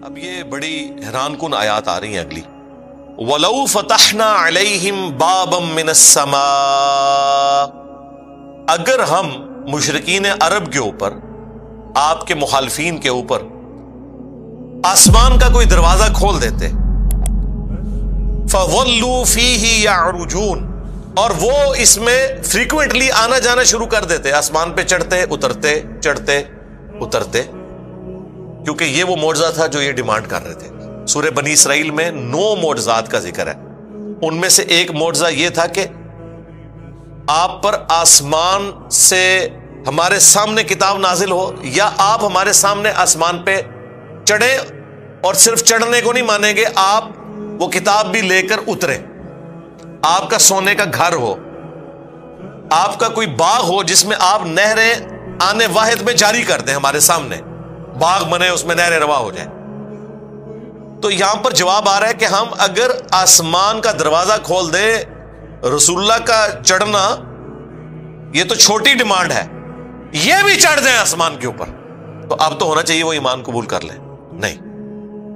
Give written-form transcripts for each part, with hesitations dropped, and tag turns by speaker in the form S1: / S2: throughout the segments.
S1: اب یہ بڑی حیران کن آیات آ رہی ہیں اگلی. وَلَوْ فَتَحْنَا عَلَيْهِمْ بَابًا مِّنَ السَّمَاءِ، اگر ہم مشرکین عرب کے اوپر، آپ کے مخالفین کے اوپر آسمان کا کوئی دروازہ کھول دیتے، فَظَلُّوا فِيهِ يَعْرُجُونَ، اور وہ اس میں فریکوینٹلی آنا جانا شروع کر دیتے، آسمان پہ چڑھتے اترتے چڑھتے اترتے، کیونکہ یہ وہ معجزہ تھا جو یہ ڈیمانڈ کر رہے تھے. سورہ بنی اسرائیل میں 9 معجزات کا ذکر ہے. ان میں سے ایک معجزہ یہ تھا کہ آپ پر آسمان سے ہمارے سامنے کتاب نازل ہو، یا آپ ہمارے سامنے آسمان پہ چڑھیں، اور صرف چڑھنے کو نہیں مانیں گے، آپ وہ کتاب بھی لے کر اتریں. آپ کا سونے کا گھر ہو، آپ کا کوئی باغ ہو جس میں آپ نہریں آنے واحد میں جاری کر دیں، ہمارے سامنے باغ بنے، اس میں نہریں روا ہو جائیں. تو یہاں پر جواب آ رہا ہے کہ ہم اگر آسمان کا دروازہ کھول دیں، رسول اللہ کا چڑھنا یہ تو چھوٹی ڈیمانڈ ہے، یہ بھی چڑھ جائیں آسمان کے اوپر، تو اب تو ہونا چاہیے وہ ایمان قبول کر لیں. نہیں،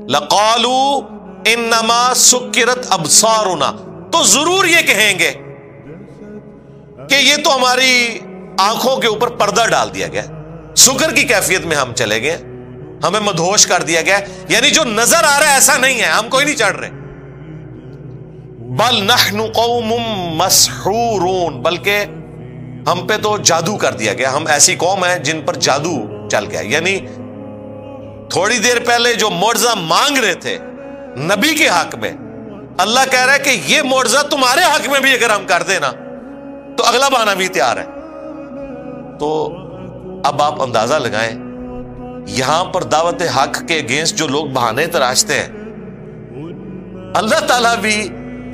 S1: لقالوا انما سکرت ابصارنا، تو ضرور یہ کہیں گے کہ یہ تو ہماری آنکھوں کے اوپر پردہ ڈال دیا گیا، سکر کی کیفیت میں ہم چلے گئے، ہمیں مدہوش کر دیا گیا، یعنی جو نظر آ رہا ہے ایسا نہیں ہے، ہم کوئی نہیں چڑھ رہے. بل نحن قوم مسحورون، بلکہ ہم پہ تو جادو کر دیا گیا، ہم ایسی قوم ہیں جن پر جادو چل گیا. یعنی تھوڑی دیر پہلے جو معجزہ مانگ رہے تھے نبی کے حق میں، اللہ کہہ رہا ہے کہ یہ معجزہ تمہارے حق میں بھی اگر ہم کر دیں نا تو اگلا بہانہ بھی تیار ہے. تو اب آپ اندازہ لگائیں، یہاں پر دعوت حق کے اگینسٹ جو لوگ بہانے تراشتے ہیں، اللہ تعالیٰ بھی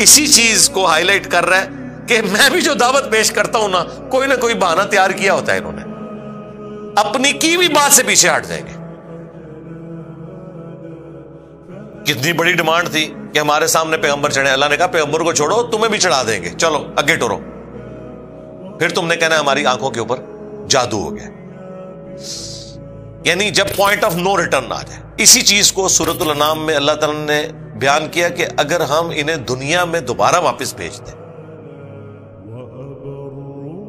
S1: اسی چیز کو ہائی لائٹ کر رہا ہے کہ میں بھی جو دعوت پیش کرتا ہوں نا، کوئی نہ کوئی بہانہ تیار کیا ہوتا ہے، انہوں نے اپنی کی بھی بات سے پیچھے ہٹ جائیں گے. کتنی بڑی ڈیمانڈ تھی کہ ہمارے سامنے پیغمبر چڑھے، اللہ نے کہا پیغمبر کو چھوڑو، تمہیں بھی چڑھا دیں گے، چلو آگے ٹورو. پھر تم نے کہنا ہماری آنکھوں کے اوپر جادو ہو گیا. یعنی جب پوائنٹ آف نو ریٹرن آ جائے. اسی چیز کو سورۃ الانعام میں اللہ تعالیٰ نے بیان کیا کہ اگر ہم انہیں دنیا میں دوبارہ واپس بھیج دیں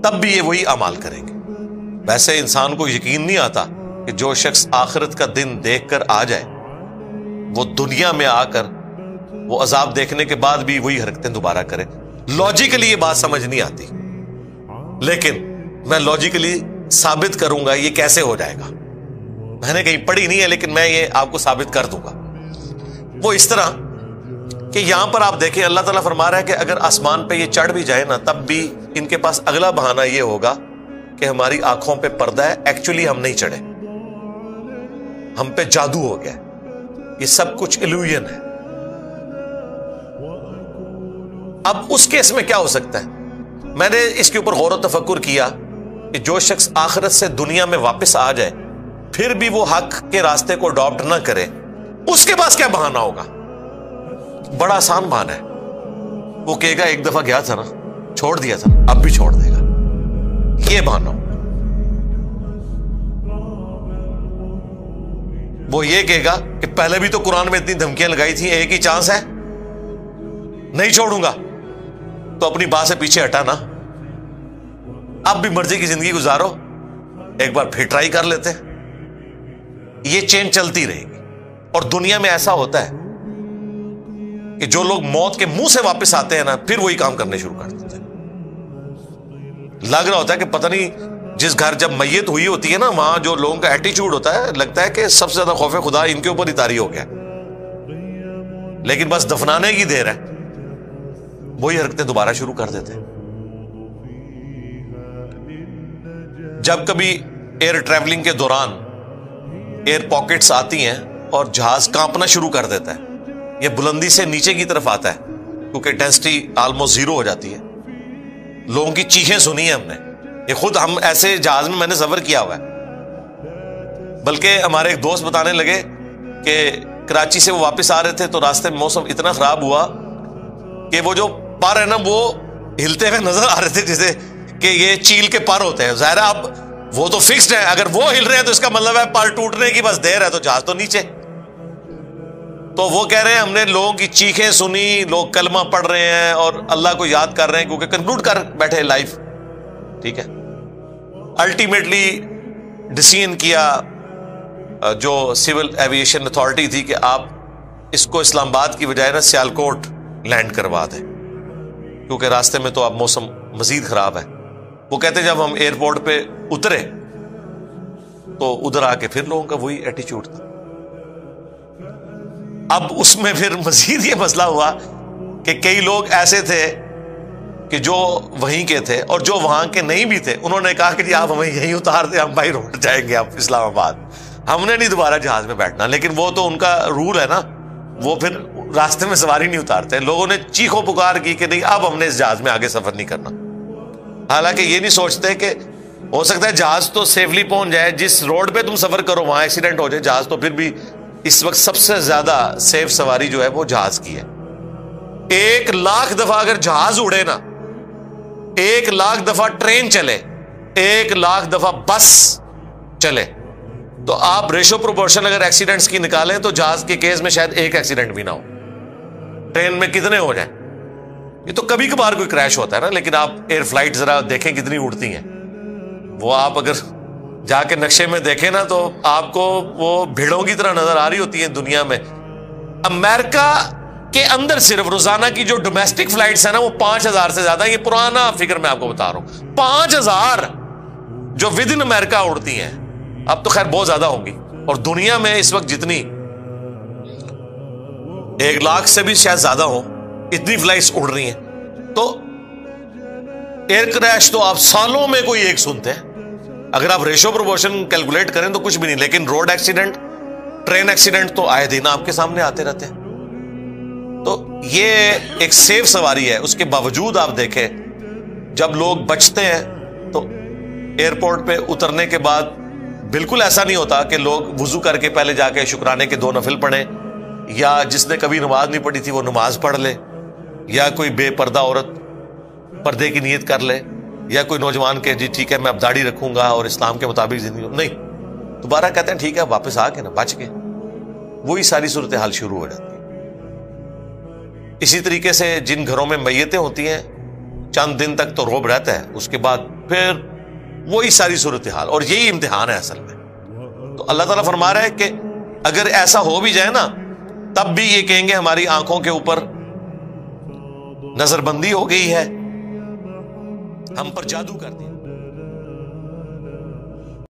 S1: تب بھی یہ وہی اعمال کریں گے. ویسے انسان کو یقین نہیں آتا کہ جو شخص آخرت کا دن دیکھ کر آ جائے، وہ دنیا میں آ کر وہ عذاب دیکھنے کے بعد بھی وہی حرکتیں دوبارہ کرے. لاجیکلی یہ بات سمجھ نہیں آتی، لیکن میں لاجیکلی ثابت کروں گا یہ کیسے ہو جائے گا. میں نے کہیں پڑھی نہیں ہے لیکن میں یہ آپ کو ثابت کر دوں گا. وہ اس طرح کہ یہاں پر آپ دیکھیں اللہ تعالیٰ فرما رہا ہے کہ اگر آسمان پہ یہ چڑھ بھی جائے نا، تب بھی ان کے پاس اگلا بہانہ یہ ہوگا کہ ہماری آنکھوں پہ پردہ ہے، ایکچولی ہم نہیں چڑھے، ہم پہ جادو ہو گیا، یہ سب کچھ ایلوژن ہے. اب اس کیس میں کیا ہو سکتا ہے؟ میں نے اس کے اوپر غور و تفکر کیا کہ جو شخص آخرت سے دنیا میں واپس آ جائے پھر بھی وہ حق کے راستے کو اڈاپٹ نہ کرے، اس کے پاس کیا بہانہ ہوگا؟ بڑا آسان بہانہ ہے. وہ کہے گا ایک دفعہ گیا تھا نا، چھوڑ دیا تھا، اب بھی چھوڑ دے گا، یہ بہانہ ہوگا. وہ یہ کہے گا کہ پہلے بھی تو قرآن میں اتنی دھمکیاں لگائی تھیں، ایک ہی چانس ہے، نہیں چھوڑوں گا، تو اپنی بات سے پیچھے ہٹا نا، اب بھی مرضی کی زندگی گزارو، ایک بار پھر ٹرائی کر لیتے. یہ چین چلتی رہے گی. اور دنیا میں ایسا ہوتا ہے کہ جو لوگ موت کے منہ سے واپس آتے ہیں نا، پھر وہی کام کرنے شروع کر دیتے ہیں. لگ رہا ہوتا ہے کہ پتہ نہیں جس گھر جب میت ہوئی ہوتی ہے نا، وہاں جو لوگوں کا ایٹیچیوڈ ہوتا ہے، لگتا ہے کہ سب سے زیادہ خوف خدا ان کے اوپر ہی طاری ہو گیا، لیکن بس دفنانے کی دیر ہے، وہی حرکتیں دوبارہ شروع کر دیتے ہیں. جب کبھی ایئر ٹریولنگ کے دوران ایئر پاکٹس آتی ہیں اور جہاز کانپنا شروع کر دیتا ہے، یہ بلندی سے نیچے کی طرف آتا ہے کیونکہ ڈینسٹی آلموسٹ زیرو ہو جاتی ہے. لوگوں کی چیخیں سنی ہیں ہم نے، یہ خود ہم ایسے جہاز میں نے سفر کیا ہوا ہے. بلکہ ہمارے ایک دوست بتانے لگے کہ کراچی سے وہ واپس آ رہے تھے تو راستے میں موسم اتنا خراب ہوا کہ وہ جو پر ہے نا وہ ہلتے ہوئے نظر آ رہے تھے، جیسے کہ یہ چیل کے پر ہوتے ہیں. ظاہر اب وہ تو فکسڈ ہے، اگر وہ ہل رہے ہیں تو اس کا مطلب ہے پر ٹوٹنے کی بس دیر ہے، تو جہاز تو نیچے. تو وہ کہہ رہے ہیں ہم نے لوگوں کی چیخیں سنی، لوگ کلمہ پڑھ رہے ہیں اور اللہ کو یاد کر رہے ہیں کیونکہ کنکلوڈ کر بیٹھے لائف، ٹھیک ہے. الٹیمیٹلی ڈیسیژن کیا جو سول ایویشن اتھارٹی تھی کہ آپ اس کو اسلام آباد کی بجائے نا سیالکوٹ لینڈ کروا دیں کیونکہ راستے میں تو اب موسم مزید خراب ہے. وہ کہتے جب ہم ایئرپورٹ پہ اترے تو ادھر آ کے پھر لوگوں کا وہی ایٹیچیوڈ تھا. اب اس میں پھر مزید یہ مسئلہ ہوا کہ کئی لوگ ایسے تھے کہ جو وہیں کے تھے اور جو وہاں کے نہیں بھی تھے، انہوں نے کہا کہ جی آپ ہمیں یہیں اتار دیں، ہم بائی روڈ جائیں گے اب اسلام آباد، ہم نے نہیں دوبارہ جہاز میں بیٹھنا. لیکن وہ تو ان کا رول ہے نا، وہ پھر راستے میں سواری نہیں اتارتے. لوگوں نے چیخو پکار کی کہ نہیں اب ہم نے اس جہاز میں آگے سفر نہیں کرنا. حالانکہ یہ نہیں سوچتے کہ ہو سکتا ہے جہاز تو سیفلی پہنچ جائے، جس روڈ پہ تم سفر کرو وہاں ایکسیڈنٹ ہو جائے جہاز، تو پھر بھی اس وقت سب سے زیادہ سیف سواری جو ہے وہ جہاز کی ہے. 1,00,000 دفعہ اگر جہاز اڑے نا، 1,00,000 دفعہ ٹرین چلے، 1,00,000 دفعہ بس چلے، تو آپ ریشو پروپورشن اگر ایکسیڈنٹس کی نکالیں تو جہاز کے کیس میں شاید ایک ایکسیڈنٹ بھی نہ ہو. ٹرین میں کتنے ہو جائیں؟ یہ تو کبھی کبھار کوئی کریش ہوتا ہے نا، لیکن آپ ایئر فلائٹ ذرا دیکھیں کتنی اڑتی ہیں. وہ آپ اگر جا کے نقشے میں دیکھیں نا تو آپ کو وہ بھیڑوں کی طرح نظر آ رہی ہوتی ہیں دنیا میں. امریکہ کے اندر صرف روزانہ کی جو ڈومیسٹک فلائٹس ہیں نا وہ 5,000 سے زیادہ. یہ پرانا فگر میں آپ کو بتا رہا ہوں، 5,000 جو ود ان امریکہ اڑتی ہیں. اب تو خیر بہت زیادہ ہوں گی، اور دنیا میں اس وقت جتنی 1,00,000 سے بھی شاید زیادہ ہوں، اتنی فلائٹس اڑ رہی ہیں. تو ایئر کریش تو آپ سالوں میں کوئی ایک سنتے ہیں. اگر آپ ریشو پروپورشن کیلکولیٹ کریں تو کچھ بھی نہیں، لیکن روڈ ایکسیڈنٹ، ٹرین ایکسیڈنٹ تو آئے دن آپ کے سامنے آتے رہتے ہیں. تو یہ ایک سیف سواری ہے. اس کے باوجود آپ دیکھیں جب لوگ بچتے ہیں تو ایئرپورٹ پہ اترنے کے بعد بالکل ایسا نہیں ہوتا کہ لوگ وضو کر کے پہلے جا کے شکرانے کے 2 نفل پڑھیں، یا جس نے کبھی نماز نہیں پڑھی تھی وہ نماز پڑھ لے، یا کوئی بے پردہ عورت پردے کی نیت کر لے، یا کوئی نوجوان کہ جی ٹھیک ہے میں اب داڑھی رکھوں گا اور اسلام کے مطابق زندگی. نہیں، دوبارہ کہتے ہیں ٹھیک ہے واپس آ کے نا بچ کے، وہی ساری صورتحال شروع ہو جاتی ہے. اسی طریقے سے جن گھروں میں میتیں ہوتی ہیں چند دن تک تو روب رہتا ہے، اس کے بعد پھر وہی ساری صورتحال، اور یہی امتحان ہے اصل میں. تو اللہ تعالیٰ فرما رہا ہے کہ اگر ایسا ہو بھی جائے نا تب بھی یہ کہیں گے ہماری آنکھوں کے اوپر نظر بندی ہو گئی ہے، ہم پر جادو کر دیا.